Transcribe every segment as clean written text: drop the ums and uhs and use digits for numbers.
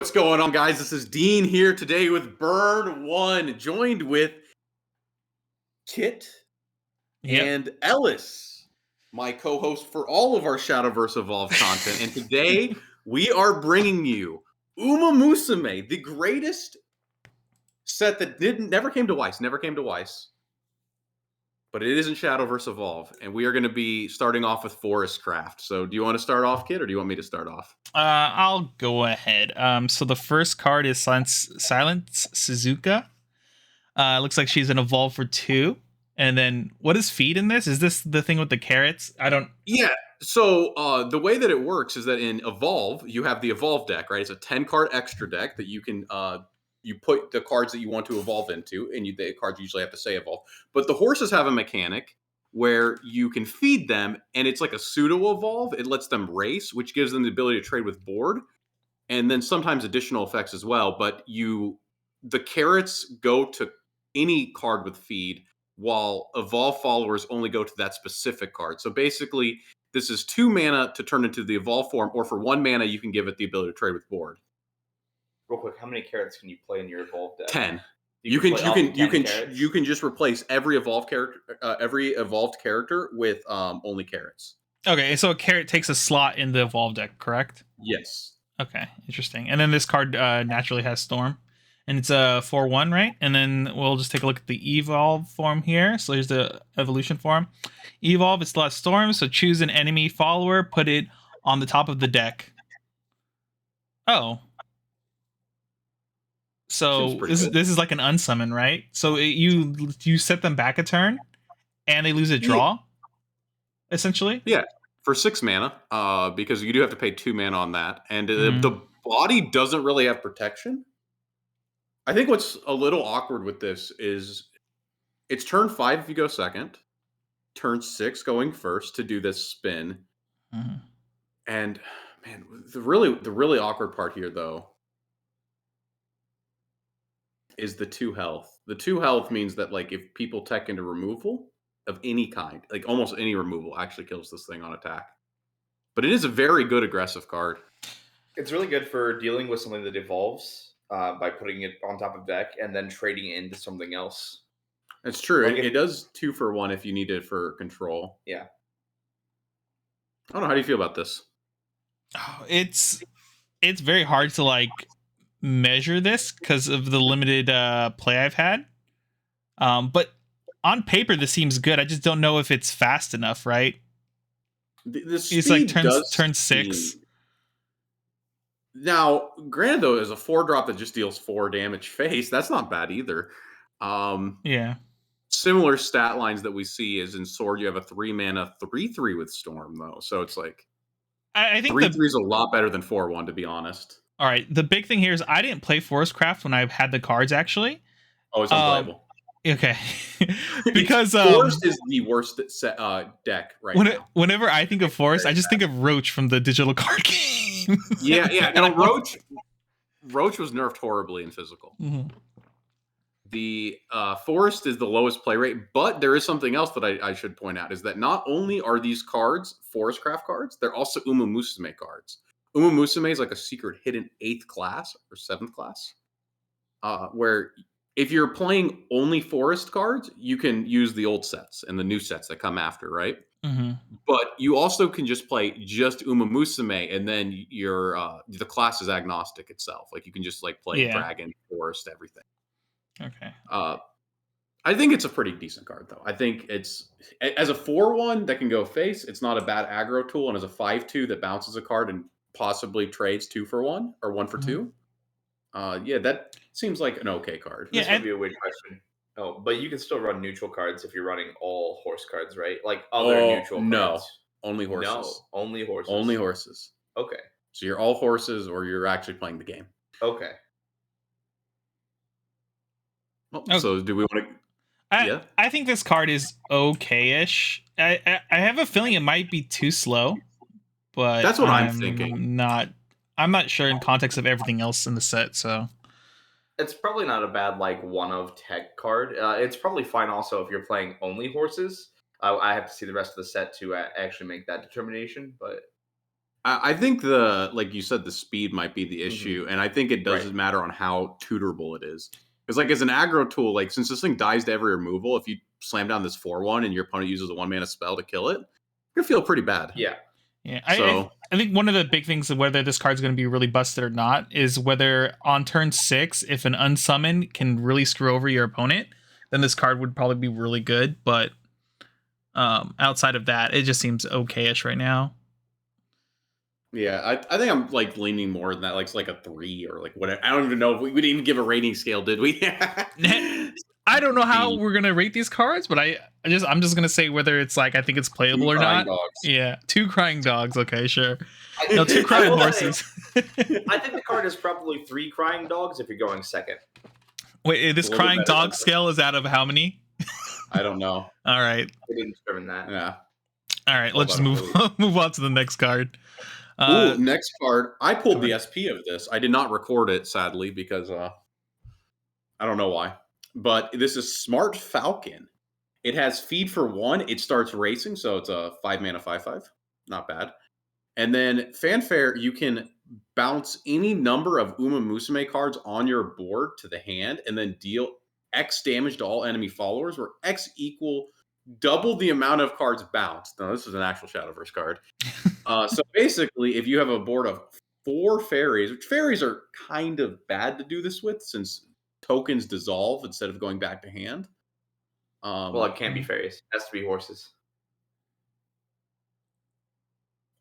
What's going on, guys? This is Dean here today with Burn One, joined with Kit Yep. and Ellis, my co-host for all of our Shadowverse Evolved content. And today we are bringing you Musume, the greatest set that never came to Weiss, but it is in Shadowverse Evolve, and we are going to be starting off with Forest Craft. So, do you want to start off, Kit, or do you want me to start off? I'll go ahead. So the first card is Silence Suzuka. Looks like she's an evolve for 2. And then what is feed in this? Is this the thing with the carrots? I don't. Yeah. So the way that it works is that in Evolve, you have the Evolve deck, right? It's a 10-card extra deck that you can you put the cards that you want to evolve into, and the cards usually have to say evolve. But the horses have a mechanic where you can feed them, and it's like a pseudo evolve. It lets them race, which gives them the ability to trade with board, and then sometimes additional effects as well. But the carrots go to any card with feed, while evolve followers only go to that specific card. So basically, this is 2 mana to turn into the evolve form, or for 1 mana, you can give it the ability to trade with board. Real quick, how many carrots can you play in your evolve deck? 10. You can just replace every evolved character with only carrots. Okay, so a carrot takes a slot in the evolve deck, correct? Yes. Okay, interesting. And then this card naturally has Storm. And it's a 4/1, right? And then we'll just take a look at the evolve form here. So here's the evolution form. Evolve, it still has Storm, so choose an enemy follower, put it on the top of the deck. Oh. So this is like an unsummon, right? So you set them back a turn, and they lose a draw, essentially? Yeah, for 6 mana, because you do have to pay 2 mana on that. And the body doesn't really have protection. I think what's a little awkward with this is it's turn 5 if you go second, turn 6 going first to do this spin. Mm-hmm. And man, the really awkward part here though is the 2 health. The 2 health means that like if people tech into removal of any kind, like almost any removal actually kills this thing on attack. But it is a very good aggressive card. It's really good for dealing with something that evolves by putting it on top of deck and then trading it into something else. It's true. Like it does 2 for 1 if you need it for control. Yeah. I don't know. How do you feel about this? Oh, it's very hard to like measure this because of the limited play I've had. But on paper, this seems good. I just don't know if it's fast enough, right? It's like turn 6. Now, granted, though, as a 4-drop that just deals 4 damage face, that's not bad either. Yeah. Similar stat lines that we see is in Sword, you have a 3 mana 3/3 with Storm, though. So it's like I think 3/3 is a lot better than 4/1, to be honest. All right. The big thing here is I didn't play Forest Craft when I've had the cards, actually. Oh, it's unplayable. Okay. Because Forest is the worst deck right now. Whenever I think of Forest, I just think of Roach from the digital card game. Yeah. No, Roach was nerfed horribly in physical. Mm-hmm. The Forest is the lowest play rate, but there is something else that I should point out, is that not only are these cards Forest Craft cards, they're also Musume cards. Musume is like a secret hidden 8th class or 7th class, where if you're playing only Forest cards, you can use the old sets and the new sets that come after, right? Mm-hmm. But you also can just play just Musume, and then the class is agnostic itself. Like you can just like play Dragon, Forest, everything. Okay. I think it's a pretty decent card, though. I think it's as a 4/1 that can go face. It's not a bad aggro tool, and as a 5/2 that bounces a card and possibly trades 2 for 1 or 1 for 2. Yeah, that seems like an okay card. This would be a weird question. Oh, but you can still run neutral cards if you're running all horse cards, right? Like other neutral cards. No, only horses. No, only horses. Only horses. Okay. So you're all horses, or you're actually playing the game. Okay. Well, so do we want to? I think this card is okay-ish. I have a feeling it might be too slow, but that's what I'm thinking. I'm not sure in context of everything else in the set, so it's probably not a bad like one of tech card. It's probably fine also if you're playing only horses. I have to see the rest of the set to actually make that determination, but I think like you said, the speed might be the issue, and I think it Right. doesn't matter on how tutorable it is. Because like as an aggro tool, like since this thing dies to every removal, if you slam down this 4/1 and your opponent uses a 1 mana spell to kill it, you're gonna feel pretty bad. Yeah. Yeah, So I think one of the big things of whether this card's going to be really busted or not is whether on turn 6, if an unsummon can really screw over your opponent, then this card would probably be really good. But outside of that, it just seems okayish right now. yeah, I think I'm like leaning more than that, like it's like a 3 or like whatever. I don't even know if we didn't even give a rating scale, did we? I don't know how B. we're gonna rate these cards, but I'm just gonna say whether it's like I think it's playable 2 or crying not. dogs. Yeah, 2 crying dogs. Okay, sure. I, No, 2 I crying will say, horses. I think the card is probably 3 crying dogs if you're going second. Wait, It's this a little bit crying better than dog scale is out of how many? I don't know. All right, I didn't determine that. Yeah. all right. All Let's just about move move on to the next card. Ooh, next card. I pulled go the ahead. SP of this. I did not record it, sadly, because I don't know why. But this is Smart Falcon. It has feed for 1. It starts racing, so it's a 5 mana 5/5. Not bad. And then Fanfare, you can bounce any number of Musume cards on your board to the hand and then deal X damage to all enemy followers, where X equal double the amount of cards bounced. No, this is an actual Shadowverse card. So basically, if you have a board of 4 fairies, which fairies are kind of bad to do this with since tokens dissolve instead of going back to hand. Well, it can't be fairies. It has to be horses.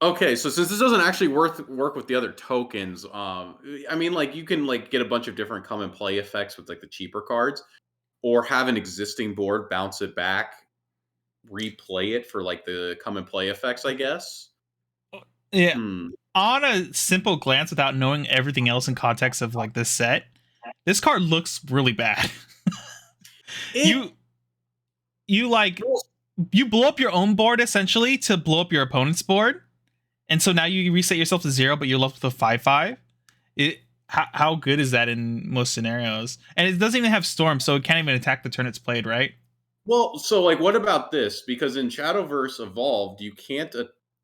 Okay, so since this doesn't actually work with the other tokens, I mean, like you can like get a bunch of different come and play effects with like the cheaper cards, or have an existing board bounce it back, replay it for like the come and play effects, I guess. Yeah, Hmm. on a simple glance, without knowing everything else in context of like this set, this card looks really bad. It, you like you blow up your own board essentially to blow up your opponent's board, and so now you reset yourself to 0, but you're left with a 5/5. It how good is that in most scenarios? And it doesn't even have storm, so it can't even attack the turn it's played, right? well, so like, what about this? Because in Shadowverse Evolved, you can't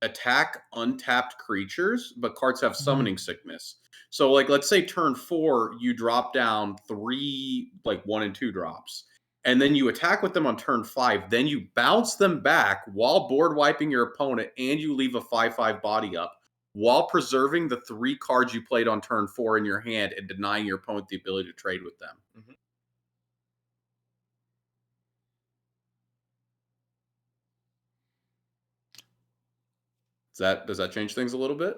attack untapped creatures, but cards have summoning sickness. So, like, let's say turn 4, you drop down 3 like 1 and 2 drops, and then you attack with them on turn 5. Then you bounce them back while board wiping your opponent, and you leave a 5/5 body up while preserving the 3 cards you played on turn 4 in your hand and denying your opponent the ability to trade with them. Mhm. Does that change things a little bit?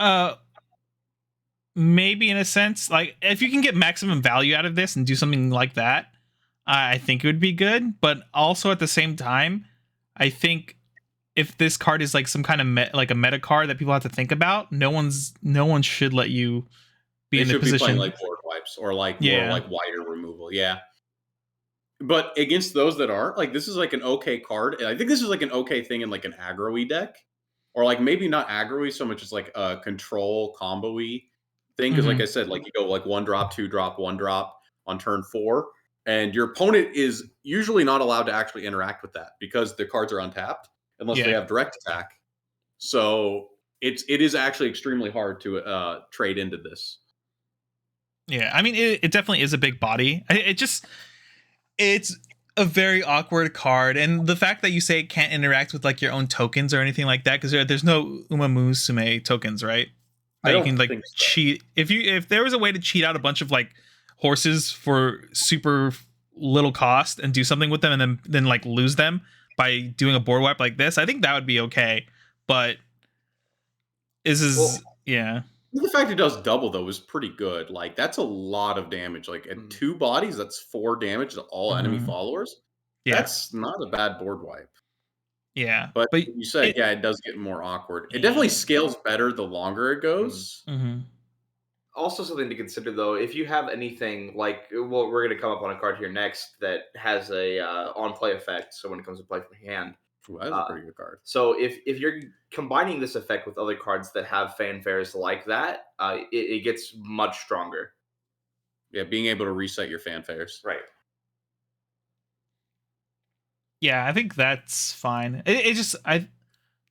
Maybe in a sense, like if you can get maximum value out of this and do something like that, I think it would be good. But also at the same time, I think if this card is like some kind of like a meta card that people have to think about, no one should let you be They in the should be playing position. like board wipes or like more Yeah. like wider removal. Yeah. But against those that aren't, like this is like an okay card. And I think this is like an okay thing in like an aggro-y deck. Or like maybe not aggro-y so much as like a control combo-y thing. Because like Mhm. I said, like you go like 1 drop, 2 drop, 1 drop on turn 4. And your opponent is usually not allowed to actually interact with that because the cards are untapped unless they Yeah. have direct attack. So it is actually extremely hard to trade into this. Yeah. I mean, it definitely is a big body. It's a very awkward card, and the fact that you say it can't interact with like your own tokens or anything like that, because there's no Musume tokens, right? I That you don't can like think so. cheat. If there was a way to cheat out a bunch of like horses for super little cost and do something with them, and then like lose them by doing a board wipe like this, I think that would be okay. But Well, yeah. The fact it does double though is pretty good. Like that's a lot of damage. Like at 2 bodies, that's 4 damage to all enemy Mhm. followers. Yeah. That's not a bad board wipe. Yeah. But But you said, it yeah, it does get more awkward. It yeah. definitely scales better the longer it goes. Mm-hmm. also something to consider though, if you have anything like, well, we're going to come up on a card here next that has a on play effect. So when it comes to play from hand, Ooh, that is a uh, pretty good card. so if you're combining this effect with other cards that have fanfares like that, it gets much stronger. Yeah, being able to reset your fanfares. Right. Yeah, I think that's fine. It just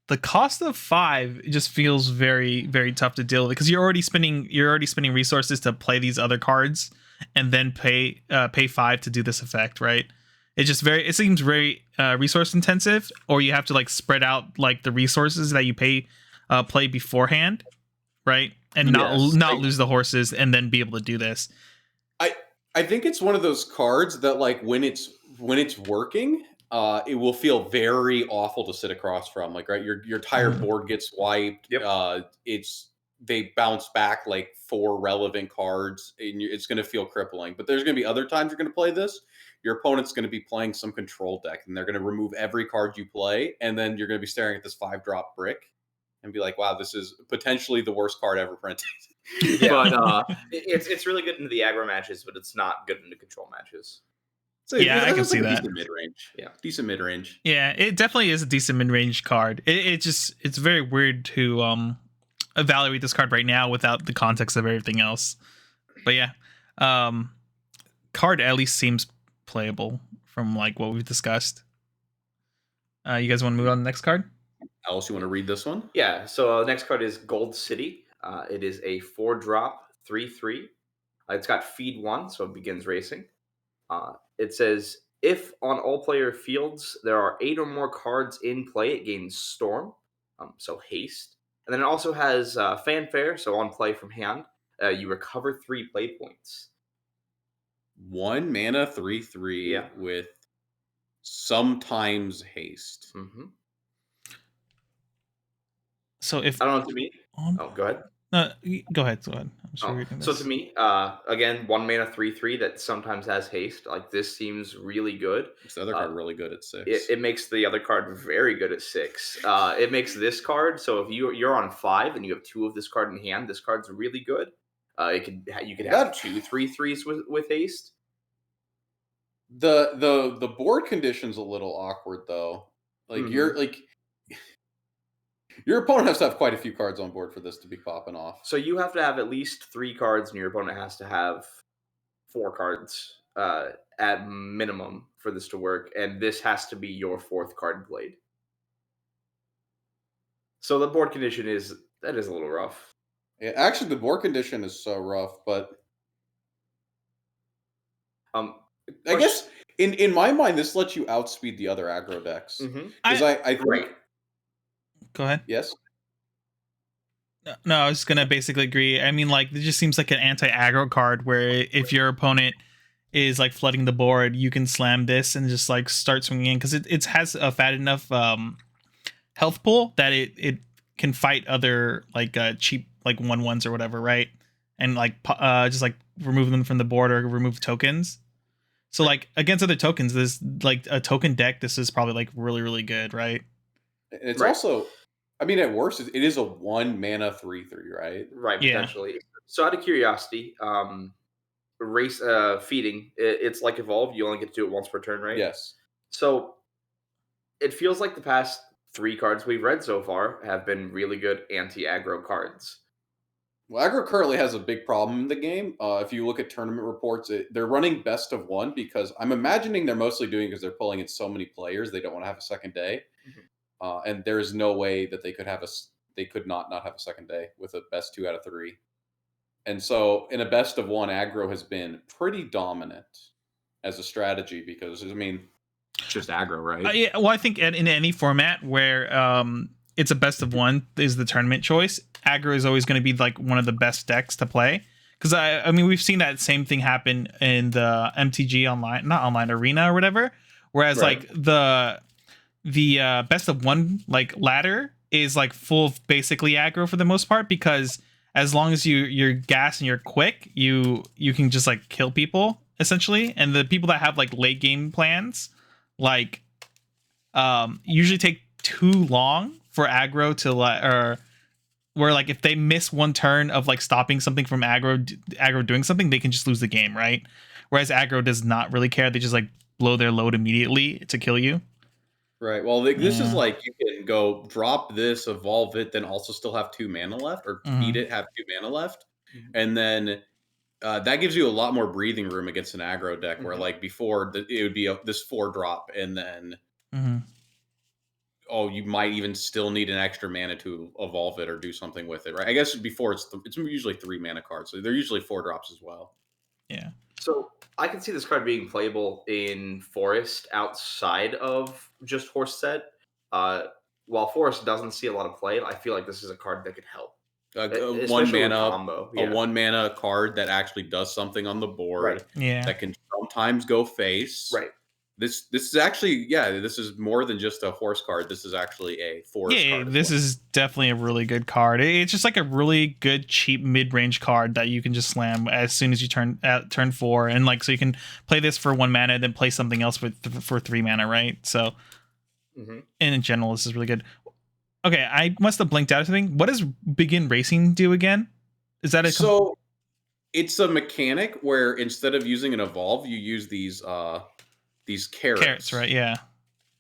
the cost of 5 just feels very, very tough to deal with because you're already spending resources to play these other cards and then pay 5 to do this effect, right? It seems very resource intensive, or you have to like spread out like the resources that you play beforehand, right? And not lose the horses and then be able to do this. I think it's one of those cards that like when it's working, it will feel very awful to sit across from. Like, right, your entire board gets wiped. Yep. They bounce back like 4 relevant cards, and it's going to feel crippling. But there's going to be other times you're going to play this. Your opponent's going to be playing some control deck, and they're going to remove every card you play, and then you're going to be staring at this 5-drop brick and be like, "Wow, this is potentially the worst card ever printed." Yeah. But it's really good into the aggro matches, but it's not good into control matches. So Yeah, I can that's see like a that. decent mid range. Yeah. Decent mid range. Yeah, it definitely is a decent mid range card. It's very weird to evaluate this card right now without the context of everything else. But yeah, card at least seems playable from like what we've discussed. You guys want to move on to the next card? Alice, you want to read this one? Yeah. So the next card is Gold City. It is a 4-drop 3/3. It's got feed 1, so it begins racing. It says if on all player fields there are 8 or more cards in play, it gains Storm, so haste. And then it also has Fanfare, so on play from hand, you recover 3 play points. 1 mana 3/3 Yeah. with sometimes haste. Mm-hmm. So if I don't know to me. Oh, go ahead. Go ahead. I'm sure you're reading So this. to me, again, 1 mana 3/3 that sometimes has haste. Like this seems really good. Makes the other card really good at 6. It makes the other card very good at 6. It makes this card so if you're on 5 and you have 2 of this card in hand, this card's really good. You could have 2 3/3s with haste. The board condition's a little awkward though. Like your opponent has to have quite a few cards on board for this to be popping off. So you have to have at least 3 cards, and your opponent has to have 4 cards at minimum for this to work, and this has to be your 4th card played. So the board condition is a little rough. Yeah, actually, the board condition is so rough, but I guess in my mind, this lets you outspeed the other aggro decks. Mm-hmm. Because I think, Right. Go ahead. Yes. No, I was gonna basically agree. I mean, like, it just seems like an anti-aggro card where if your opponent is like flooding the board, you can slam this and just like start swinging in because it has a fat enough health pool that it can fight other like cheap like 1/1s or whatever, right? And like just like remove them from the board or remove tokens. So like against other tokens, this like a token deck, this is probably like really, really good, right? And it's also, I mean, at worst, it is a 1 mana 3/3, right? Right, Yeah. potentially. So out of curiosity, race feeding, it's like Evolve, you only get to do it once per turn, right? Yes. So it feels like the past 3 cards we've read so far have been really good anti-aggro cards. Well, aggro currently has a big problem in the game. If you look at tournament reports, they're running best of 1 because I'm imagining they're mostly doing because they're pulling in so many players they don't want to have a second day. Mm-hmm. And there's no way that they could not have a second day with a best 2 out of 3. And so in a best of 1, aggro has been pretty dominant as a strategy because, I mean, it's just aggro, right? Yeah, well, I think in any format where it's a best of 1 is the tournament choice, aggro is always going to be like one of the best decks to play. Because I mean, we've seen that same thing happen in the MTG online, not online arena or whatever. Whereas like the best of 1 like ladder is like full of basically aggro for the most part because as long as you're gas and you're quick, you can just like kill people essentially. And the people that have like late game plans like usually take too long for aggro to or where like if they miss one turn of like stopping something from aggro doing something, they can just lose the game, right? Whereas aggro does not really care. They just like blow their load immediately to kill you. Right. Well, this is like you can go drop this, evolve it, then also still have 2 mana left, or feed it, have 2 mana left, and then that gives you a lot more breathing room against an aggro deck. Where like before, it would be this 4-drop, and then you might even still need an extra mana to evolve it or do something with it, right? I guess before it's usually 3 mana cards, so they're usually 4 drops as well. Yeah. So I can see this card being playable in Forest outside of just Horse set. While Forest doesn't see a lot of play, I feel like this is a card that could help, One especially with mana, combo. a Yeah, 1 mana card that actually does something on the board right, Yeah. that can sometimes go face. right. This is actually, this is more than just a horse card. This is actually a forest Yeah, card. this is definitely a really good card. It's just like a really good cheap mid-range card that you can just slam as soon as you turn at turn 4, and like so you can play this for 1 mana, then play something else for 3 mana, right? So, Mm-hmm. and in general, this is really good. Okay, I must have blinked out or something. What does Begin Racing do again? Is that a So it's a mechanic where instead of using an evolve, you use these carrots, right? Yeah.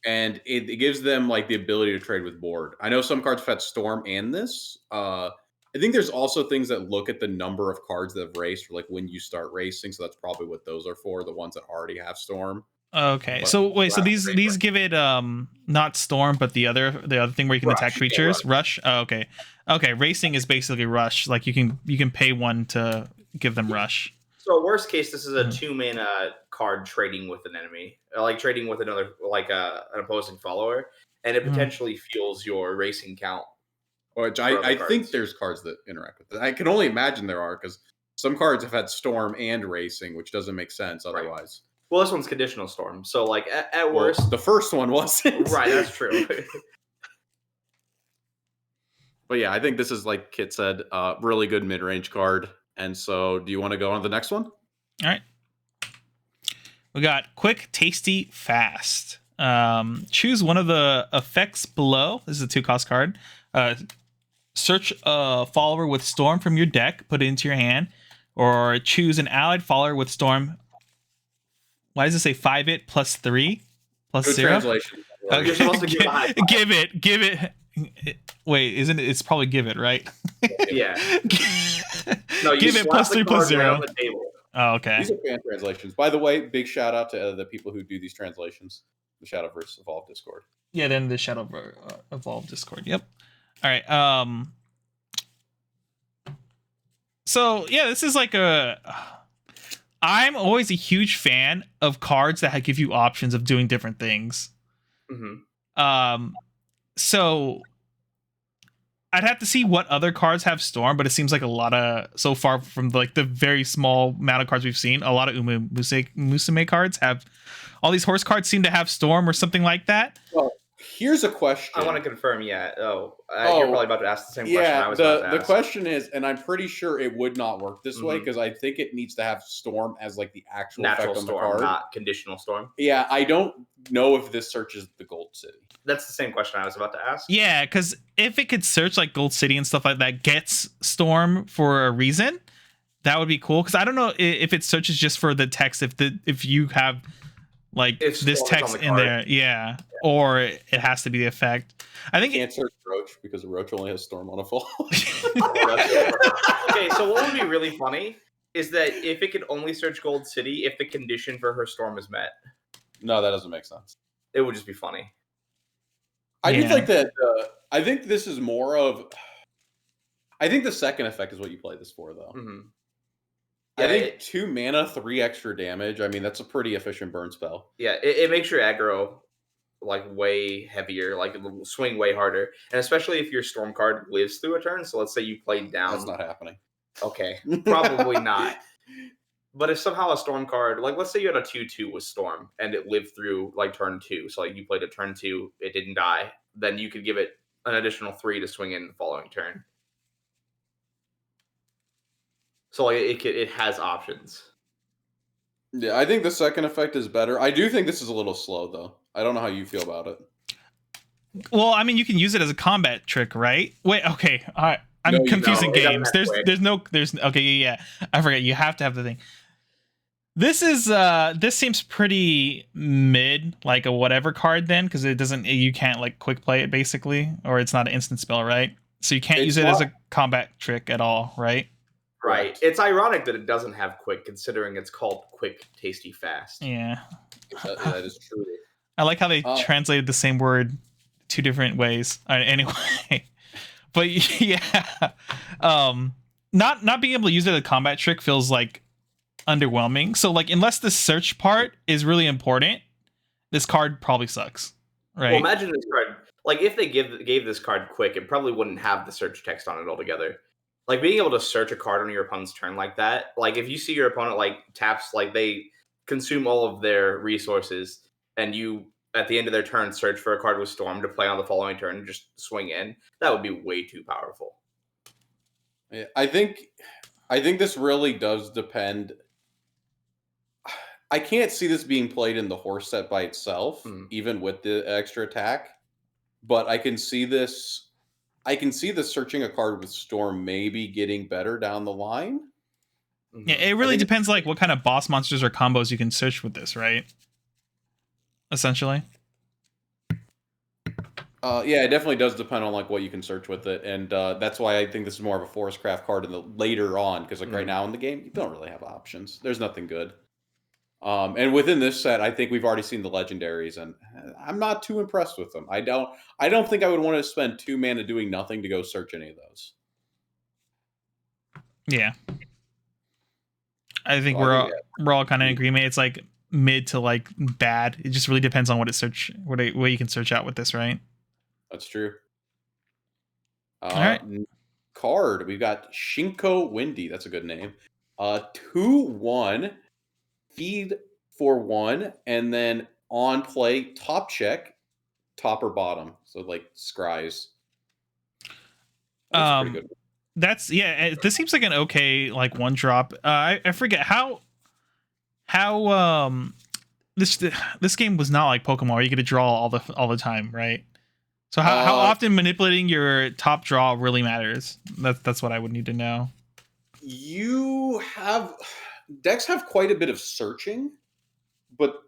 and it gives them like the ability to trade with board. I know some cards have had Storm and this. I think there's also things that look at the number of cards that have raced, or like when you start racing. So that's probably what those are for. The ones that already have Storm. Okay. But So wait, so Wow, these great these give it not Storm, but the other thing where you can Rush, attack you get creatures, Rush. Oh, okay. Okay, Racing is basically Rush. Like you can pay 1 to give them Rush. So worst case, this is a Mhm. 2 mana card trading with an enemy, like trading with another, like an opposing follower, and it Mhm. potentially fuels your racing count. Which for other I think cards. there's cards that interact with it. I can only imagine there are, because some cards have had Storm and Racing, which doesn't make sense Right. otherwise. Well, this one's conditional storm, so like at Well, worst, the first one wasn't. right? That's true. But yeah, I think this is, like Kit said, really good mid-range card. And so, do you want to go on to the next one? All right. We got Quick, Tasty, Fast. Choose one of the effects below. This is a 2-cost card. Search a follower with Storm from your deck, put it into your hand, or choose an allied follower with Storm. Why does it say 5-it plus 3 plus Good 0? translation. Okay. You're supposed to give a high five. Give it. Wait, isn't it? It's probably give it, right? Yeah. No, you give it slap plus the 3 plus card right 0. on the table. Oh, okay. These are fan translations. By the way, big shout out to the people who do these translations. The Shadowverse Evolve Discord. Yeah, then the Shadow Evolve Discord. Yep. All right. So yeah, this is like I'm always a huge fan of cards that give you options of doing different things. Mm-hmm. So I'd have to see what other cards have Storm, but it seems like a lot of, so far from like the very small amount of cards we've seen, a lot of Musume cards have, all these horse cards seem to have Storm or something like that. Well, here's a question. I want to confirm. Yeah. You're probably about to ask the same question I was about to the ask. question is, and I'm pretty sure it would not work this way, Mhm. because I think it needs to have Storm as like the actual Natural effect on the storm, card. not conditional storm. Yeah, I don't know if this searches the Gold City. That's the same question I was about to ask. Yeah, because if it could search like Gold City and stuff like that, gets Storm for a reason, that would be cool. Because I don't know if it searches just for the text, if you have like If this Storm is text on the in card. there, yeah, or it has to be the effect. I think Can't search Roach because Roach only has Storm on a fall. Okay, so what would be really funny is that if it could only search Gold City if the condition for her storm is met, No, that doesn't make sense. it would just be funny. I do Yeah. think that. I think this is more of. I think the second effect is what you play this for, though. Mm-hmm. I think 2 mana, 3 extra damage. I mean, that's a pretty efficient burn spell. Yeah, it makes your aggro like way heavier, like it will swing way harder, and especially if your storm card lives through a turn. So let's say you played down. That's not happening. Okay, probably not. But if somehow a storm card, like let's say you had a 2/2 with storm and it lived through like turn 2, so like you played a turn 2, it didn't die, then you could give it an additional 3 to swing in the following turn. So like it has options. Yeah, I think the second effect is better. I do think this is a little slow, though. I don't know how you feel about it. Well, I mean, you can use it as a combat trick, right? Wait, okay. All right. I'm No, you confusing don't. It doesn't games. have quick. There's okay, yeah. I forget. You have to have the thing. This seems pretty mid, like a whatever card then, because you can't like quick play it basically, or it's not an instant spell, right? So you can't It's use it as not- a combat trick at all, right? Right. Correct. It's ironic that it doesn't have quick, considering it's called quick, tasty, fast. Yeah. That is true. I like how they Oh. translated the same word two different ways. Anyway, but yeah, not being able to use it as a combat trick feels like underwhelming. So like, unless the search part is really important, this card probably sucks, right? Well, imagine this card. Like, if they gave this card quick, it probably wouldn't have the search text on it altogether. Like, being able to search a card on your opponent's turn like that, like, if you see your opponent, like, taps, like, they consume all of their resources, and you, at the end of their turn, search for a card with Storm to play on the following turn and just swing in, that would be way too powerful. Yeah, I think this really does depend. I can't see this being played in the horse set by itself, even with the extra attack. But I can see this. I can see the searching a card with Storm maybe getting better down the line. Yeah, it really depends, like, what kind of boss monsters or combos you can search with this, right? Essentially. Yeah, it definitely does depend on like what you can search with it, and that's why I think this is more of a Forest Craft card in the later on, because like right now in the game you don't really have options. There's nothing good. And within this set, I think we've already seen the legendaries, and I'm not too impressed with them. I don't think I would want to spend 2 mana doing nothing to go search any of those. Yeah, I think we're all kind of in agreement. It's like mid to like bad. It just really depends on what you can search out with this, right? That's true. All right. Card, we've got Shinko Windy. That's a good name. 2/1. Feed for 1, and then on play, top check, top or bottom. So like scries. That's pretty good. That's this seems like an okay like one drop. I forget how this game was not like Pokemon where you get to draw all the time, right? So how often manipulating your top draw really matters. That's what I would need to know. Decks have quite a bit of searching, but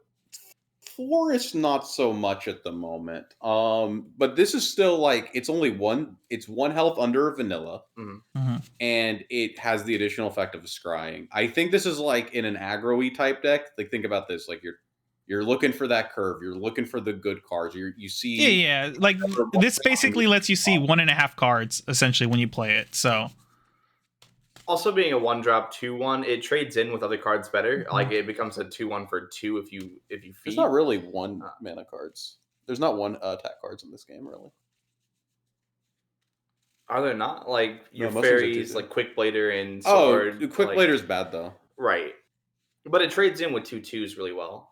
Forest not so much at the moment. But this is still like it's one health under vanilla, and it has the additional effect of scrying. I think this is like in an aggro-y type deck. Like think about this: like you're looking for that curve, you're looking for the good cards. You see, yeah. Like this basically lets you see 1.5 cards essentially when you play it. So. Also, being a 1-drop 2/1, it trades in with other cards better. Like it becomes a 2/1 for 2 if you feed. There's not really one mana cards. There's not one attack cards in this game, really. Are there not? Like your fairies, like Quick Blader and Sword. Oh, Quick Blader's bad though. Right, but it trades in with 2/2s really well.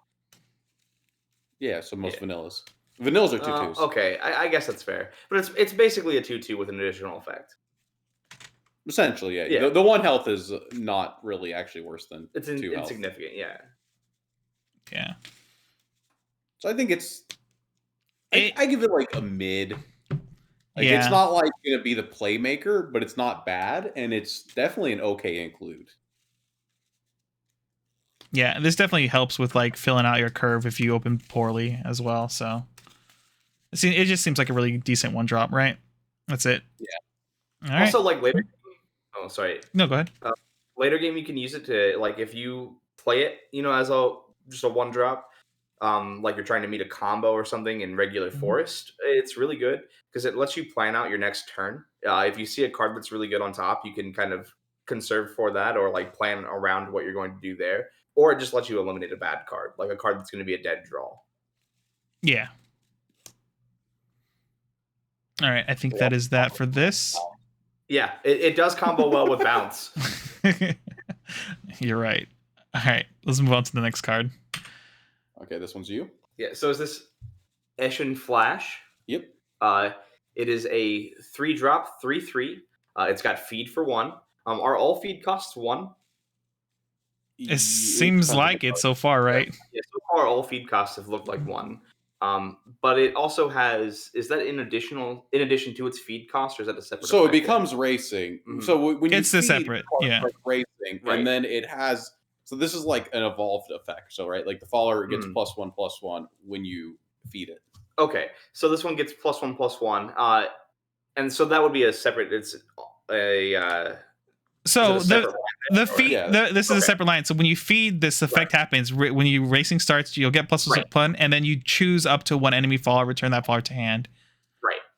Yeah, so most vanillas. Vanillas are 2/2s. Okay, I guess that's fair. But it's basically a 2/2 with an additional effect. Essentially, yeah. The 1 health is not really actually worse than 2 health. Insignificant, yeah. Yeah. So I think I give it like a mid. Like it's not like gonna be the playmaker, but it's not bad, and it's definitely an okay include. Yeah, this definitely helps with like filling out your curve if you open poorly as well. So it just seems like a really decent 1-drop, right? That's it. Yeah. All also, like later. Oh, sorry. No, go ahead. Later game, you can use it to like if you play it, as just a 1-drop. Like you're trying to meet a combo or something in regular Forest. It's really good because it lets you plan out your next turn. If you see a card that's really good on top, you can kind of conserve for that or like plan around what you're going to do there. Or it just lets you eliminate a bad card, like a card that's going to be a dead draw. Yeah. All right, I think that is that for this. Yeah, it does combo well with bounce. You're right. All right, let's move on to the next card. Okay, this one's you. Yeah, so is this Eshin Flash? Yep. It is a 3-drop, 3/3. It's got feed for 1. Are all feed costs 1? It seems like it so far, right? Yeah, so far all feed costs have looked like 1. But it also has, is that in addition to its feed cost, or is that a separate? So it becomes racing. So when it's you the separate, like racing, right. And then it has. So this is like an evolved effect. So right, like the follower gets +1/+1 when you feed it. Okay, so this one gets +1/+1, and so that would be a separate. It's a. So the feed this is a separate line. So when you feed, this effect happens. When you racing starts, you'll get +1/+1, and then you choose up to 1 enemy follower, return that follower to hand.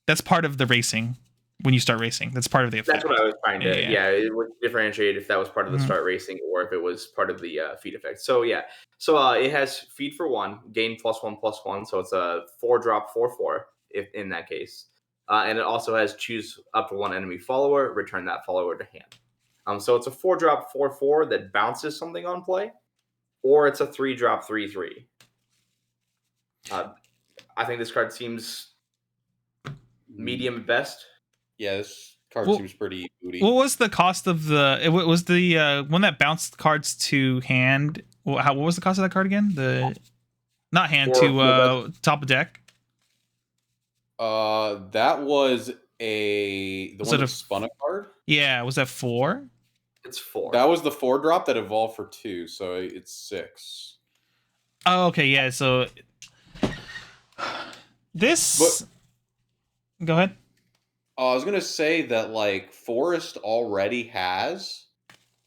That's part of the racing. When you start racing, that's part of the effect. That's what I was trying to. Yeah. Yeah, it would differentiate if that was part of the Mhm. start racing or if it was part of the feed effect. So yeah, so it has feed for 1, gain +1/+1, so it's a 4-drop 4/4 if in that case, and it also has choose up to 1 enemy follower, return that follower to hand. So it's a 4-drop 4/4 that bounces something on play, or it's a 3-drop 3/3. I think this card seems medium at best. Yeah, this card Well, seems pretty booty. What was the cost of the? It was the one that bounced cards to hand. What was the cost of that card again? The not hand to top of deck. That was the Was one it that spun a card. Yeah, was that 4? It's 4. That was the 4-drop that evolved for 2, so it's 6. Oh, okay, yeah. So this. Go ahead. I was gonna say that like Forest already has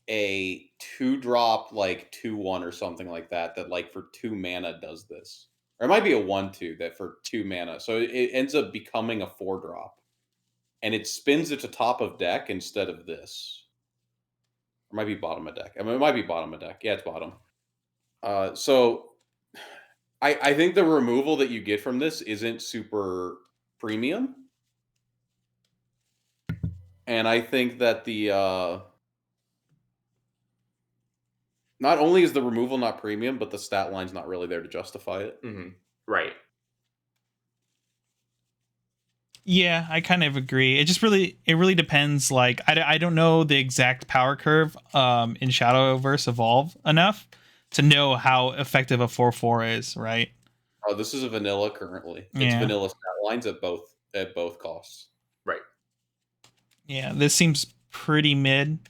a 2-drop like 2/1 or something like that. That like for 2 mana does this, or it might be a 1/2 that for 2 mana. So it ends up becoming a 4-drop, and it spins it to top of deck instead of this. Or it might be bottom of deck. I mean, it might be bottom of deck. Yeah, it's bottom. So I think the removal that you get from this isn't super premium. And I think that the not only is the removal not premium, but the stat line's not really there to justify it. Mm-hmm. Right. Yeah, I kind of agree. It really depends. Like I don't know the exact power curve in Shadowverse Evolve enough to know how effective a 4/4 is, right? Oh, this is a vanilla currently. It's Yeah. vanilla stat lines at both costs. Right. Yeah, this seems pretty mid.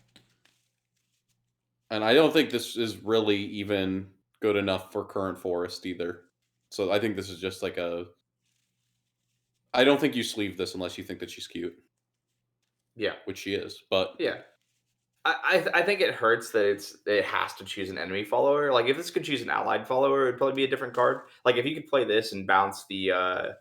And I don't think this is really even good enough for current Forest either. So I think this is just like a. I don't think you sleeve this unless you think that she's cute, Yeah. which she is. But Yeah. I think it hurts that it has to choose an enemy follower. Like if this could choose an allied follower, it'd probably be a different card. Like if you could play this and bounce the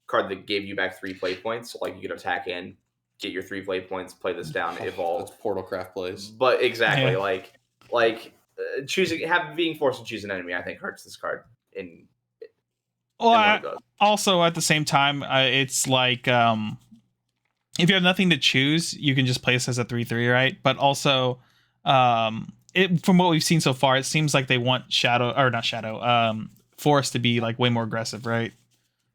card that gave you back 3 play points, so like you could attack in, get your 3 play points, play this down, evolve. That's Portalcraft plays. But exactly, Yeah. being forced to choose an enemy, I think hurts this card in. Well, also at the same time, it's like if you have nothing to choose, you can just play this as a 3/3, right? But also, from what we've seen so far, it seems like they want Forest to be like way more aggressive, right?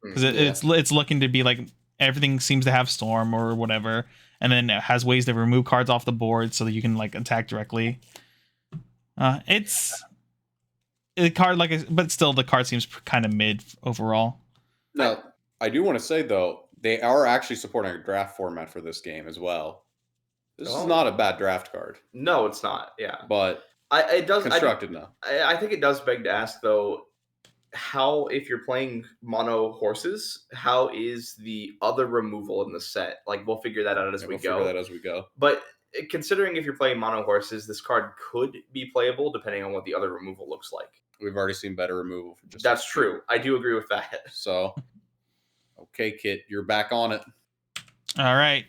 Because it's looking to be like everything seems to have Storm or whatever, and then it has ways to remove cards off the board so that you can like attack directly. It's the card but still the card seems kind of mid overall. Now, I do want to say though, they are actually supporting a draft format for this game as well. This is not a bad draft card. No, it's not. Yeah, but it does constructed now. I think it does beg to ask though, how if you're playing mono horses, how is the other removal in the set? Like we'll figure that out as we go. Figure that as we go. But considering if you're playing mono horses, this card could be playable depending on what the other removal looks like. We've already seen better removal for just. That's true. I do agree with that. So, okay, Kit, you're back on it. All right.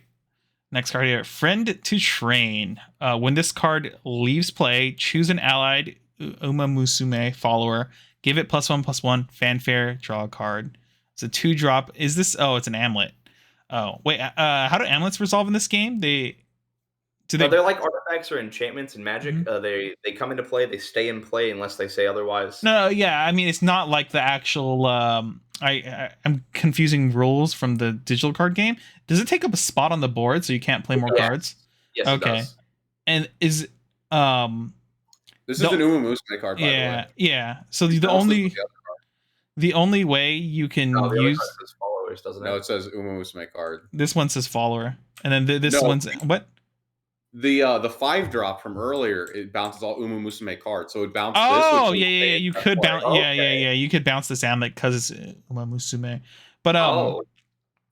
Next card here. Friend to Train. When this card leaves play, choose an allied Musume follower. Give it +1/+1. Fanfare. Draw a card. It's a 2-drop. Is this? Oh, it's an amulet. Oh, wait. How do amulets resolve in this game? They're like artifacts or enchantments in Magic. Mm-hmm. They come into play. They stay in play unless they say otherwise. No, yeah. I mean, it's not like the actual. I'm confusing rules from the digital card game. Does it take up a spot on the board so you can't play more cards? Yes. Okay. It does. And is This is an Musume card, by the way. Yeah. So the only way you can use says followers, doesn't it? No, it says Musume card. This one says follower, and then this one's what? The 5-drop from earlier, it bounces all Musume cards, so it bounces. Oh, this, yeah. You could bounce. Yeah. You could bounce this amulet because it's Musume. But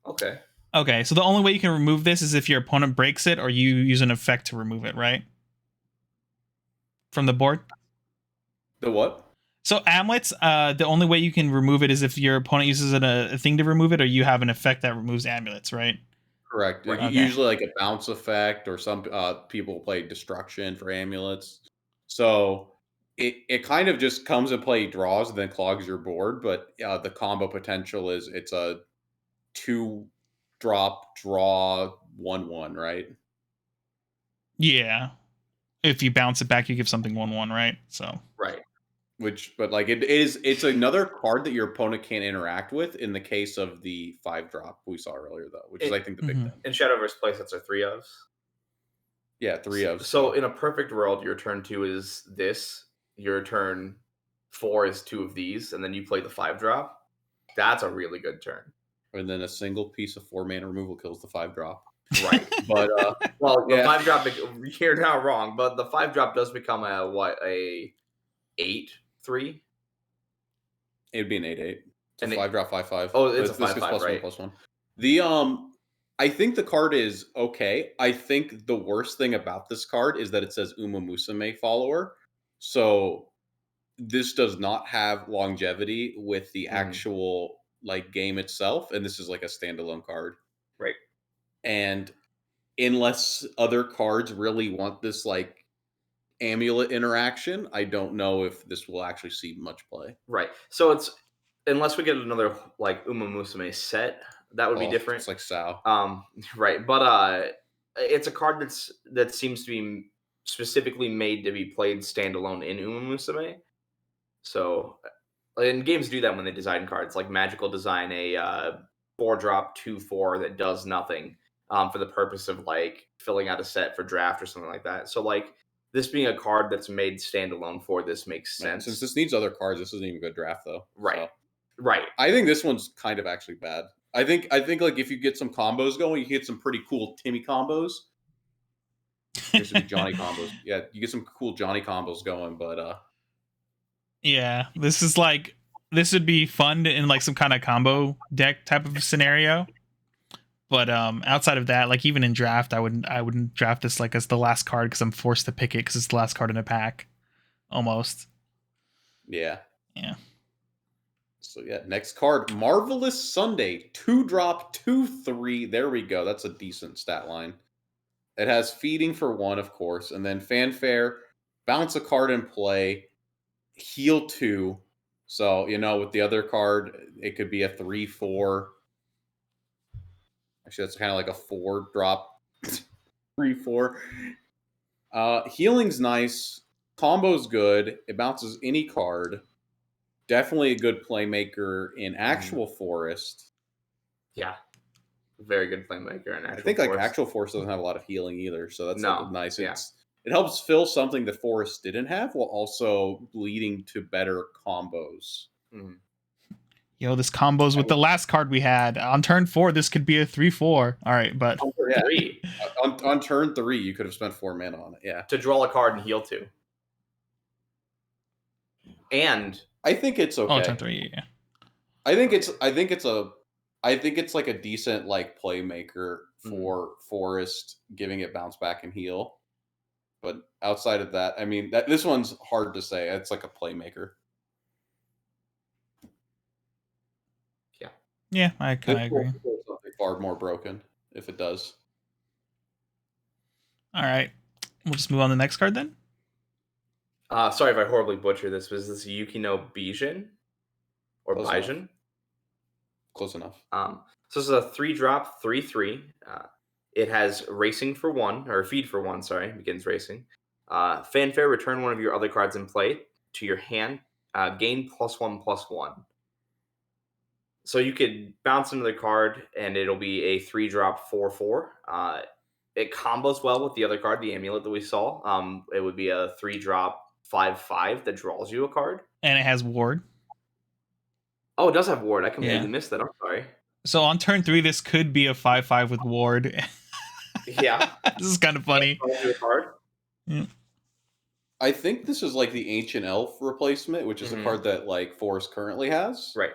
okay. Okay, so the only way you can remove this is if your opponent breaks it or you use an effect to remove it, right? From the board? The what? So amulets, the only way you can remove it is if your opponent uses a thing to remove it, or you have an effect that removes amulets, right? Correct. Right. Okay. Usually like a bounce effect, or some people play destruction for amulets. So it kind of just comes and play draws and then clogs your board. But the combo potential is it's a 2-drop draw 1/1, right? Yeah. If you bounce it back, you give something 1/1, right? So Right. But like it's another card that your opponent can't interact with in the case of the 5-drop we saw earlier, though, which is I think the big Mhm. thing. In Shadowverse playsets are 3 ofs. Yeah, 3 of. So in a perfect world, your turn 2 is this. Your turn 4 is 2 of these, and then you play the 5-drop. That's a really good turn. And then a single piece of 4-mana removal kills the 5-drop. Right. But Well, the yeah, 5-drop, you're not wrong, but the 5-drop does become a 8/3. it'd be an 8/8. It's a And 5-drop 5/5. oh, it's a This gets 5/5, +1 right? +1. The I think the card is okay. I think the worst thing about this card is that it says Uma Musume follower. So this does not have longevity with the Mhm. actual like game itself, and this is like a standalone card. Right. And unless other cards really want this like amulet interaction, I don't know if this will actually see much play. Right. So it's unless we get another like Uma Musume set, that would be Oh, different. it's like Sao. Right. But it's a card that seems to be specifically made to be played standalone in Uma Musume. So and games do that when they design cards. Like Magic will design a 4-drop 2/4 that does nothing for the purpose of like filling out a set for draft or something like that. So like this being a card that's made standalone for this makes Right. Since sense. this needs other cards, this isn't even a good draft though. Right. So Right. I think this one's kind of actually bad. I think like if you get some combos going, you get some pretty cool Timmy combos. This would be Johnny combos. Yeah, you get some cool Johnny combos going, but Yeah, this would be fun in like some kind of combo deck type of scenario. But outside of that, like even in draft, I wouldn't draft this like as the last card because I'm forced to pick it because it's the last card in a pack, almost. yeah. Yeah. So yeah, next card, Marvelous Sunday, 2-drop 2/3. There we go. That's a decent stat line. It has feeding for 1, of course, and then fanfare, bounce a card in play, heal 2. So with the other card, it could be a 3/4. Actually, that's kind of like a 4-drop 3/4. Healing's nice. Combo's good. It bounces any card. Definitely a good playmaker in actual forest. Yeah. Very good playmaker and I actual think like force. actual forest doesn't have a lot of healing either, so that's like No, nice. yeah. It helps fill something the forest didn't have, while also leading to better combos. Mhm. Yo, this combos with the last card we had on turn 4. This could be a 3/4. All right, but Yeah, 3 on turn 3, you could have spent 4 mana on it. Yeah, to draw a card and heal 2. And I think it's okay. turn 3. Yeah. I think it's like a decent like playmaker for forest, giving it bounce back and heal. But outside of that, I mean, this one's hard to say. It's like a playmaker. Yeah, I kind of agree. Something far more broken if it does. All right, we'll just move on to the next card then. sorry if I horribly butcher this. Was this Yukino Bijin or Close Bijin? enough. Close enough. So this is a 3-drop 3/3. It has racing for 1 or feed for 1. Sorry, begins racing. Fanfare. Return one of your other cards in play to your hand. Gain +1/+1. So you could bounce another card, and it'll be a 3-drop 4/4. It combos well with the other card, the amulet that we saw. It would be a 3-drop 5/5 that draws you a card. And it has ward. Oh, it does have ward. I completely Yeah. missed that. I'm sorry. So on turn 3, this could be a 5/5 with ward. Yeah. This is kind of funny. Draws you a card. I think this is like the Ancient Elf replacement, which is a card that like Forest currently has. Right.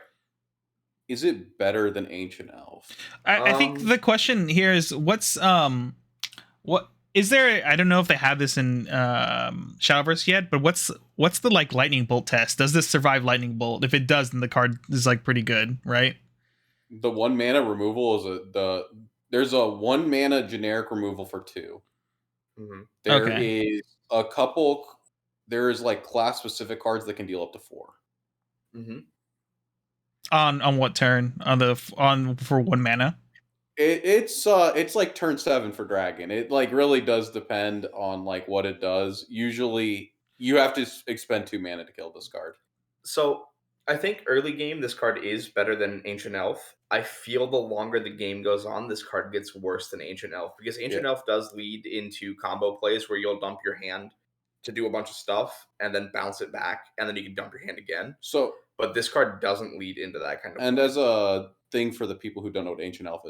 Is it better than Ancient Elf? I think the question here is what Is there? I don't know if they have this in Shadowverse yet, but what's the like lightning bolt test? Does this survive lightning bolt? If it does, then the card is like pretty good, right? The 1 mana removal is there's a 1 mana generic removal for 2. Mhm. There Okay. is a couple. There is like class specific cards that can deal up to 4. Mhm. On what turn? On for 1 mana? It's like turn 7 for dragon. It like really does depend on like what it does. Usually you have to expend 2 mana to kill this card. So I think early game this card is better than Ancient Elf. I feel the longer the game goes on, this card gets worse than Ancient Elf because Ancient Yeah. Elf does lead into combo plays where you'll dump your hand to do a bunch of stuff and then bounce it back, and then you can dump your hand again. So But this card doesn't lead into that kind of and play. as a thing for the people who don't know what Ancient Elf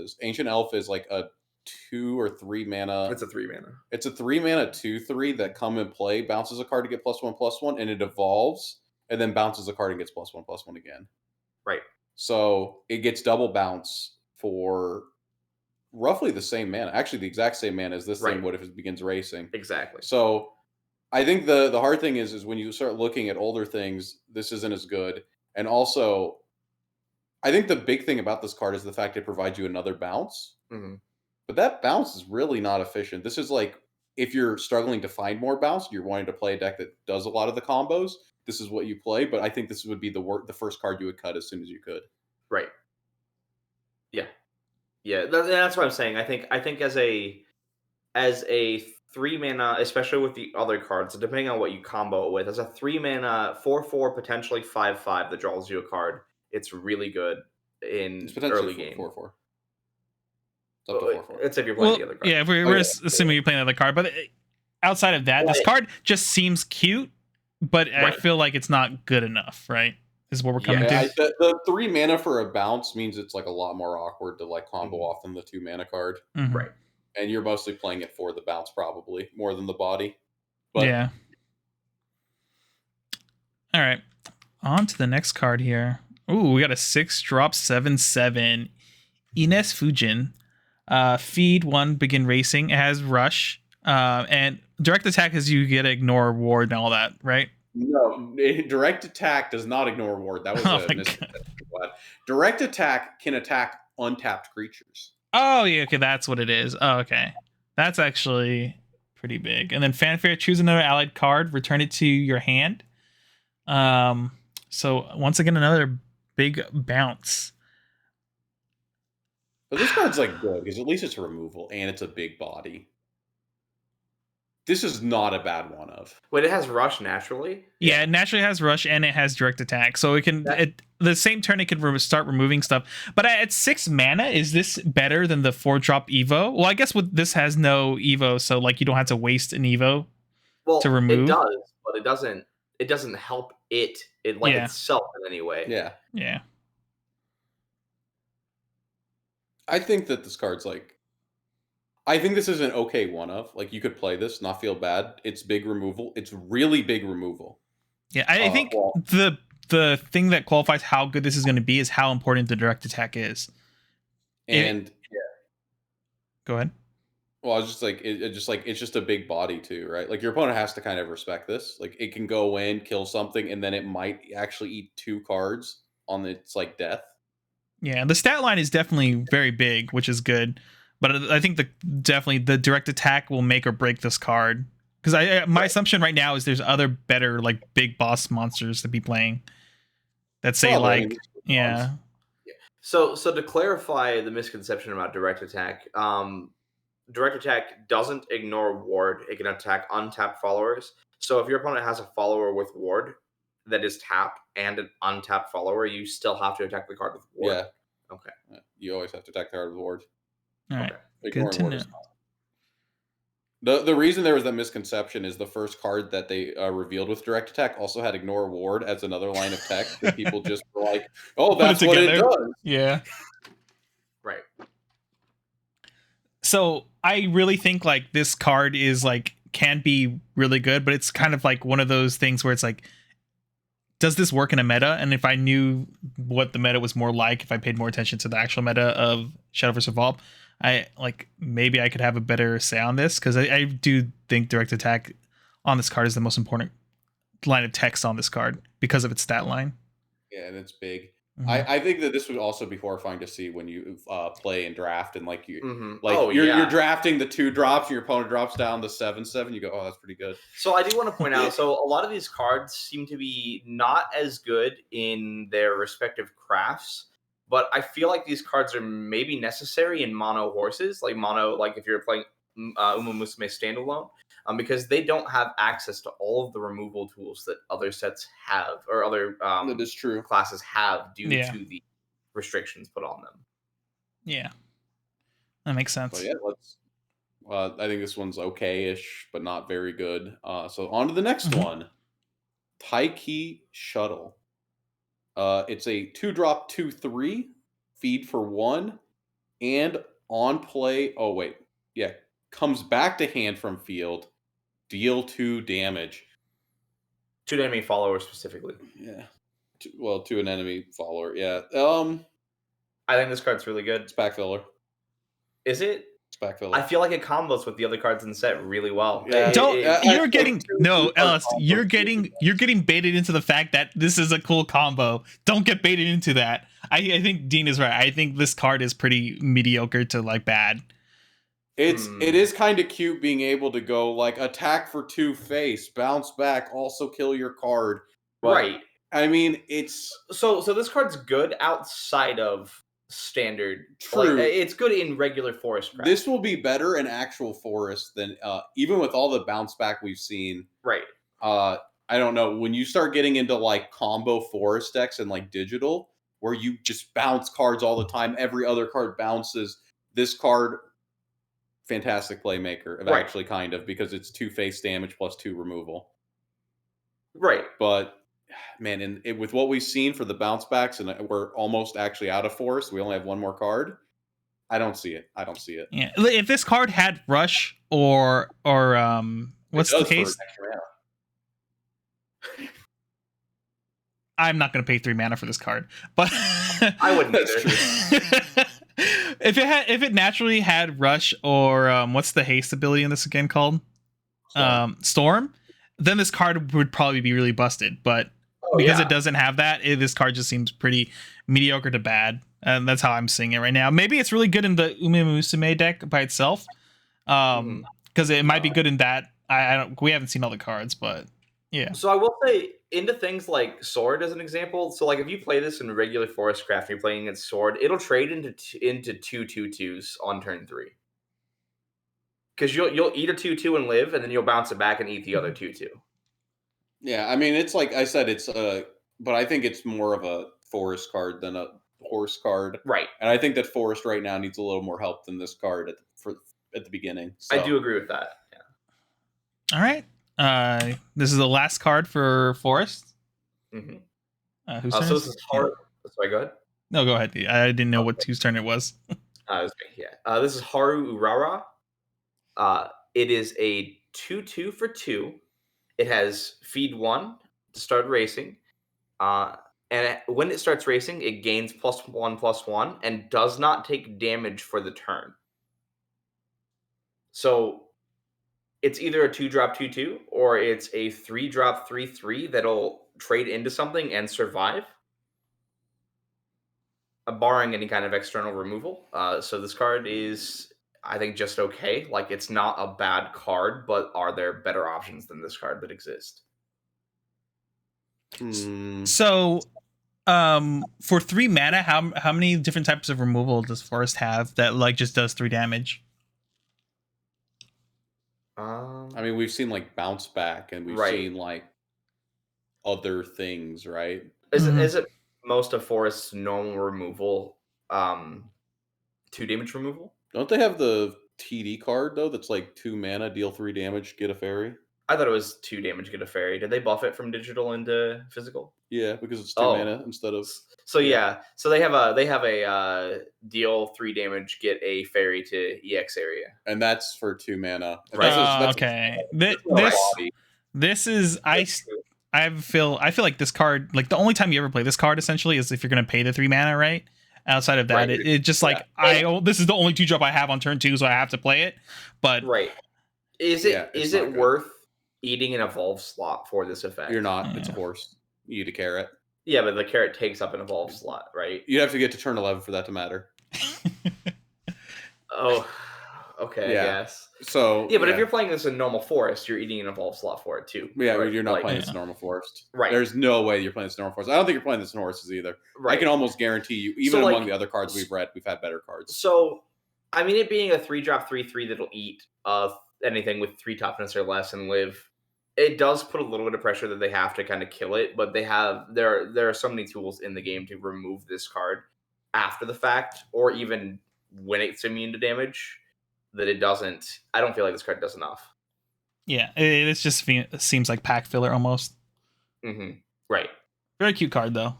is like a 2 or 3 mana. It's a 3 mana. It's a 3 mana 2/3 that come and play, bounces a card to get +1/+1, and it evolves, and then bounces a card and gets +1/+1 again. Right. So it gets double bounce for roughly the same mana. Actually, the exact same mana as this thing Right. would if it begins racing. Exactly. So I think the hard thing is when you start looking at older things, this isn't as good. And also, I think the big thing about this card is the fact it provides you another bounce. hmm But that bounce is really not efficient. This is like if you're struggling to find more bounce, you're wanting to play a deck that does a lot of the combos. This is what you play, but I think this would be the first card you would cut as soon as you could. Right. Yeah. Yeah. That's what I'm saying. I think as a 3 mana, especially with the other cards, depending on what you combo it with, as a 3 mana 4/4 potentially 5/5 that draws you a card, it's really good It's in potentially early game. 4/4. It's up to 4/4. It's if you're playing Well, the other card. yeah, if we're, Oh, we're yeah. assuming you're playing another card, but outside of that, this Right. card just seems cute, but I Right. feel like it's not good enough, right? Is what we're coming Yeah, to. The 3 mana for a bounce means it's like a lot more awkward to like combo Mhm. off than the 2 mana card. Mhm. Right. And you're mostly playing it for the bounce probably more than the body. But Yeah. All right. On to the next card here. Ooh, we got a 6-drop 7/7. Ines Fujin. Feed 1, begin racing. It has rush. And direct attack is you get ignore ward and all that, right? no, direct attack does not ignore ward. That was Oh a my misconception. Direct attack can attack untapped creatures. Oh, yeah, okay, that's what it is. Oh, okay. That's actually pretty big. And then fanfare, choose another allied card, return it to your hand. So once again, another big bounce. But this card's like good because at least it's a removal and it's a big body. This is not a bad one of. Wait, it has rush naturally? Yeah, it naturally has rush and it has direct attack. So it can the same turn it can start removing stuff. But at 6 mana, is this better than the 4-drop Evo? Well, I guess with this has no Evo, so like you don't have to waste an Evo Well, to remove. it does, but it doesn't help Yeah. itself in any way. Yeah. Yeah. I think that this card's like. I think this is an okay one of. Like you could play this, not feel bad. It's big removal. It's really big removal. Yeah, I think well- the thing that qualifies how good this is going to be is how important the direct attack is. And Go ahead. well, I was just like, it's just a big body too, right? Like your opponent has to kind of respect this. Like it can go in, kill something, and then it might actually eat 2 cards on its like death. Yeah, the stat line is definitely very big, which is good. But I think definitely the direct attack will make or break this card. Because my assumption right now is there's other better like big boss monsters to be playing. That say Probably, like yeah. So to clarify the misconception about direct attack, direct attack doesn't ignore ward. It can attack untapped followers. So if your opponent has a follower with ward that is tapped and an untapped follower, you still have to attack the card with ward. Yeah. Okay. You always have to attack the card with ward. All right. Okay. Ignoring Good to ward know. is not. The reason there was that misconception is the first card that they revealed with direct attack also had ignore ward as another line of text that people just were like, oh, Put it that's what it together. does. Yeah. Right. So I really think like this card is like can be really good, but it's kind of like one of those things where it's like, does this work in a meta? And if I knew what the meta was more like, if I paid more attention to the actual meta of Shadowverse Evolve, maybe I could have a better say on this because I do think direct attack on this card is the most important line of text on this card because of its stat line. Yeah, and it's big. Mhm. I think that this would also be horrifying to see when you play and draft and like Oh, you're yeah. drafting the 2 drops and your opponent drops down the 7/7. You go, oh, that's pretty good. So I do want to point out, so a lot of these cards seem to be not as good in their respective crafts, but I feel like these cards are maybe necessary in mono horses, like if you're playing Uma Musume standalone, because they don't have access to all of the removal tools that other sets have, or other That is true. classes have due Yeah. to the restrictions put on them. Yeah, that makes sense. But yeah, let's. I think this one's okay-ish, but not very good. So on to the next Mhm. one, Taiki Shuttle. It's a 2-drop 2/3 feed for 1, and on play. Oh wait, yeah, comes back to hand from field, deal 2 damage. To an enemy follower specifically. Yeah, to an enemy follower. Yeah. I think this card's really good. It's backfiller. Is it? It's backfiller. I feel like it combos with the other cards in the set really well. Yeah. You're getting no, Ellis. combos You're too. getting baited into the fact that this is a cool combo. Don't get baited into that. I think Dean is right. I think this card is pretty mediocre to like bad. It is kind of cute being able to go like attack for 2 face, bounce back, also kill your card. But, Right. I mean, it's So this card's good outside of standard. True. Like, it's good in regular forest craft. this will be better in actual forest than even with all the bounce back we've seen. Right. I don't know, when you start getting into like combo forest decks and like digital where you just bounce cards all the time, every other card bounces. This card, fantastic playmaker, Right. actually, kind of, because it's 2 face damage plus 2 removal. Right. But man, with what we've seen for the bounce backs, and we're almost actually out of forest, we only have 1 more card. I don't see it. Yeah, if this card had rush or what's the case? I'm not going to pay 3 mana for this card, but I wouldn't That's either. if it naturally had rush or what's the haste ability in this again called? Storm, then this card would probably be really busted, but because it doesn't have that, this card just seems pretty mediocre to bad, and that's how I'm seeing it right now. Maybe it's really good in the Ume Musume deck by itself, because it might be good in that. I don't. We haven't seen all the cards, but yeah. So I will say, into things like Sword as an example. So like if you play this in regular Forest Craft and you're playing against Sword, it'll trade into 2/2/2s on turn 3. Because you'll eat a 2/2 and live, and then you'll bounce it back and eat the other 2/2. Yeah, I mean, it's like I said, it's but I think it's more of a forest card than a horse card. Right. And I think that forest right now needs a little more help than this card at the beginning. So. I do agree with that. Yeah. All right. This is the last card for Forest. Mm-hmm. Whose So turn this is hard. Sorry, go ahead. No, go ahead. I didn't know whose turn it was. This is Haru Urara. It is a 2/2 for 2. It has feed 1 to start racing. When it starts racing, it gains +1/+1 and does not take damage for the turn. So it's either a 2-drop 2/2 or it's a 3-drop 3/3 that'll trade into something and survive, barring any kind of external removal. So this card is, I think, just okay. Like, it's not a bad card, but are there better options than this card that exist? So, for 3 mana, how many different types of removal does Forest have that like just does 3 damage? I mean, we've seen like bounce back, and we've seen like other things, right? Is it most of Forest's normal removal 2 damage removal? Don't they have the TD card though? That's like 2 mana, deal 3 damage, get a fairy. I thought it was 2 damage, get a fairy. Did they buff it from digital into physical? Yeah, because it's 2 mana instead of. So so they have a deal 3 damage, get a fairy to EX area, and that's for 2 mana. Right. That's Okay. This is I feel like this card, like the only time you ever play this card essentially is if you're gonna pay the 3 mana, right? Outside of that, Right. it just Yeah. like this is the only 2-drop I have on turn 2, so I have to play it. But Right. Is Yeah, it it's is not it good. worth eating an evolve slot for this effect? You're not. It's a Yeah. horse. You eat a carrot. Yeah, but the carrot takes up an evolve slot, right? You'd have to get to turn 11 for that to matter. Oh, okay, Yeah. I guess. So Yeah, but if you're playing this in normal forest, you're eating an evolve slot for it too. yeah, right? you're not Like, playing Yeah. this in normal forest. Right. There's no way you're playing this in normal forest. I don't think you're playing this in horses either. Right. I can almost guarantee you, even So, like, among the other cards we've read, we've had better cards. So, I mean, it being a 3-drop 3/3 that'll eat anything with 3 toughness or less and live, it does put a little bit of pressure that they have to kind of kill it. But there are so many tools in the game to remove this card after the fact, or even when it's immune to damage, that it doesn't. I don't feel like this card does enough. yeah, it just seems like pack filler almost. Right. Very cute card though.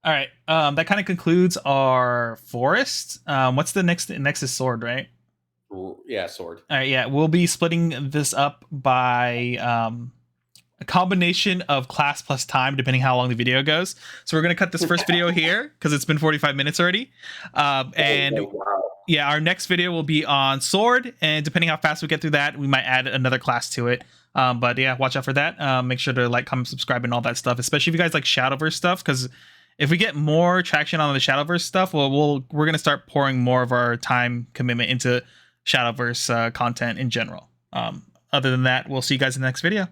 All right, that kind of concludes our forest. What's the next? Next is sword, right? Yeah, sword. All right, yeah, we'll be splitting this up by a combination of class plus time, depending how long the video goes. So we're gonna cut this first video here because it's been 45 minutes already. And wow. yeah, our next video will be on sword, and depending how fast we get through that, we might add another class to it. But yeah, watch out for that. Make sure to like, comment, subscribe, and all that stuff, especially if you guys like Shadowverse stuff, because if we get more traction on the Shadowverse stuff, we're gonna start pouring more of our time commitment into Shadowverse content in general. Other than that, we'll see you guys in the next video.